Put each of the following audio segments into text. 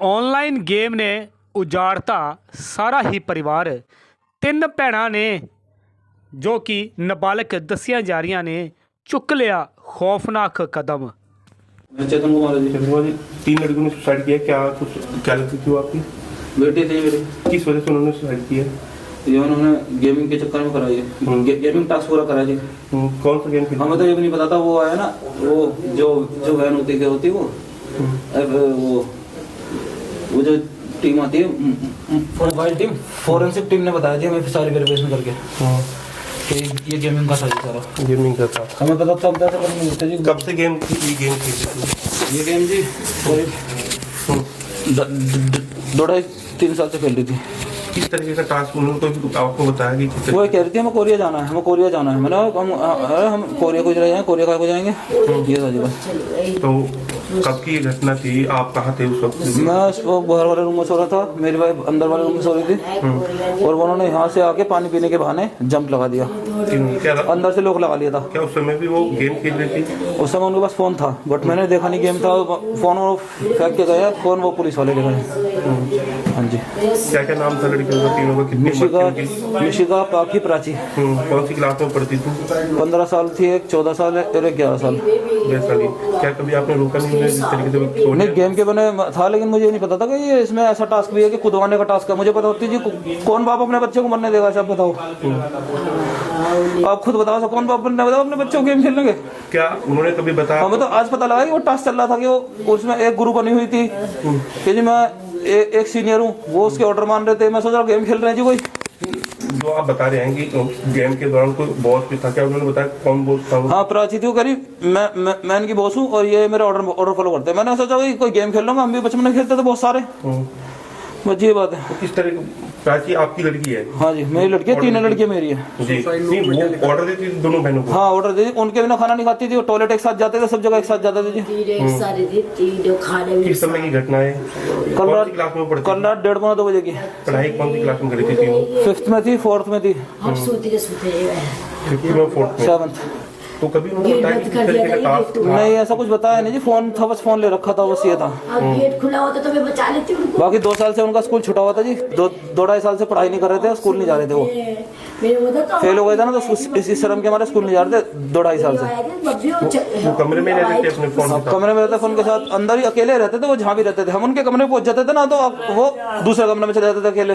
Online game ने उजाड़ता सारा ही परिवार। ਤਿੰਨ ਭੈਣਾਂ ਨੇ जो कि नाबालिग दसिया जा रही ने चुक लिया खौफनाक कदम। चेतन कुमार जी। चेतन कुमार जी, 3 लड़कियों ने सुसाइड किया, क्या लगती थी वो आपकी? बेटी थी मेरी। किस वजह से उन्होंने सुसाइड किया? ये उन्होंने गेमिंग के चक्कर में कराई है। गेमिंग टास्क पूरा करा जी। कौन सा गेम खेलते? हमें तो ये भी नहीं पता था। वो आया ना, वो जो वैन होती वो वो जो टीम आती है मोबाइल टीम, फोरेंसिक टीम ने बताया जी हमें सारी वेरिफिकेशन करके कि ये गेमिंग का था जी सारा। गेमिंग का था। हमें पता तब था नहीं होता जी। कब से गेम खेलते थे? ये गेम जी करीब 2-3 साल से खेल रही थी। किस तरीके का टास्क उन्होंने आपको बताया कि वो कह रही थी हमें कोरिया जाना है, मैंने हम कोरिया को जाएंगे, कोरिया का को जाएंगे, ये था जी बस। तो कब की ये घटना थी? आप कहाँ थे उस वक्त? मैं वो बाहर वाले रूम में सो रहा था, मेरी वाइफ अंदर वाले रूम में सो रही थी और उन्होंने यहाँ से आके पानी पीने के बहाने जंप लगा दिया। क्या अंदर से लोग लगा लिया था। क्या उस समय भी वो गेम खेल रही थी? उस समय उनके पास फोन था बट मैंने देखा नहीं गेम था। फोन वो फेंक के गया, फोन वो पुलिस वाले ले गए। हाँ जी। क्या क्या नाम था लड़कियों का, तीनों का? कितनी? निशिका, पाखी, प्राची। कौन सी क्लास में पढ़ती थी? 15 साल थी, एक 14 साल और एक 11 साल। क्या कभी आपने रोका नहीं जिस तरीके से? नहीं, गेम के बने था लेकिन मुझे नहीं पता था कि ये इसमें ऐसा टास्क भी है कि खुदवाने का टास्क है। मुझे पता होती जी कौन बाप अपने बच्चे को मरने देगा? सब बताओ, आप खुद बताओ, कौन बाप ने बताओ अपने बच्चों को गेम खेलने के? क्या उन्होंने कभी बताया? हमें तो आज पता लगा कि वो टास्क चल रहा था कि वो उसमें एक ग्रुप बनी हुई थी कि जी मैं एक सीनियर हूँ, वो उसके ऑर्डर मान रहे थे। मैं सोच रहा गेम खेल रहे हैं जी कोई। जो आप बता रहे हैं कि गेम के दौरान कोई बॉस भी था, क्या उन्होंने बताया कौन बॉस था? हाँ, प्राची थी वो। करीब मैं इनकी बॉस हूँ और ये मेरे ऑर्डर फॉलो करते हैं। मैंने सोचा कि कोई गेम खेल लूंगा, हम भी बचपन में खेलते थे बहुत सारे। बस ये बात है। तो किस तरह? प्राची आपकी लड़की है? हाँ जी, मेरी लड़की है, 3 लड़कियां मेरी है जी। वो ऑर्डर देती थी दोनों बहनों को? हाँ, ऑर्डर देती। उनके बिना खाना नहीं खाती थी, वो टॉयलेट एक साथ जाते थे, सब जगह एक साथ जाते थे जी। किस समय की घटना है? कल रात 1:30-1:30 बजे की। पढ़ाई कौन सी क्लास में करी थी? 5th में थी, 4th में थी, 5th में, 4th में। 7th। तो कभी उन्होंने बताया कि किस तरीके का टास्क था? नहीं, ऐसा कुछ बताया नहीं जी। फोन था, बस फोन ले रखा था, बस ये था। गेट खुला होता तो मैं बचा लेती उनको। बाकी 2 साल से उनका स्कूल छुटा हुआ था जी। 2-2.5 साल से पढ़ाई नहीं कर रहे थे, स्कूल नहीं जा रहे थे। वो फेल हो गए थे ना, तो इसी शर्म के हमारे स्कूल नहीं जा रहे थे 2-2.5 साल से। वो कमरे में रहते थे अपने फोन के साथ? कमरे में रहते, फोन के साथ अंदर ही अकेले रहते थे। वो जहाँ भी रहते थे, हम उनके कमरे में पहुंच जाते थे ना, तो वो दूसरे कमरे में चले जाते थे अकेले।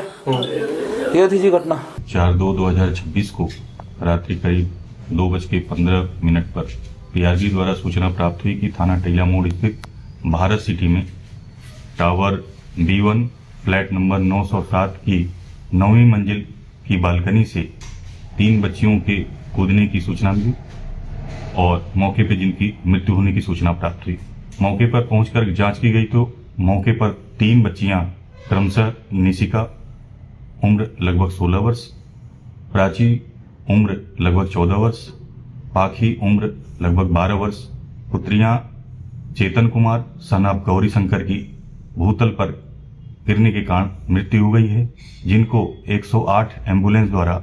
ये थी जी घटना। 4/2/2026 को रात्रि करीब 2:15 पर पीआरजी द्वारा सूचना प्राप्त हुई कि थाना टेला मोड़ स्थित भारत सिटी में टावर B1 फ्लैट नंबर 907 की 9वीं मंजिल की बालकनी से 3 बच्चियों के कूदने की सूचना मिली और मौके पर जिनकी मृत्यु होने की सूचना प्राप्त हुई। मौके पर पहुंचकर जांच की गई तो मौके पर 3 बच्चियां क्रमशः निशिका उम्र लगभग 16 वर्ष, प्राची उम्र लगभग 14 वर्ष, पाखी उम्र लगभग 12 वर्ष, पुत्रियां चेतन कुमार सन ऑफ गौरी शंकर की भूतल पर गिरने के कारण मृत्यु हो गई है, जिनको 108 एम्बुलेंस द्वारा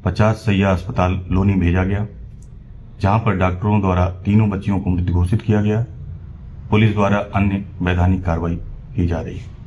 50 शैय्या अस्पताल लोनी भेजा गया, जहां पर डॉक्टरों द्वारा तीनों बच्चियों को मृत घोषित किया गया। पुलिस द्वारा अन्य वैधानिक कार्रवाई की जा रही है।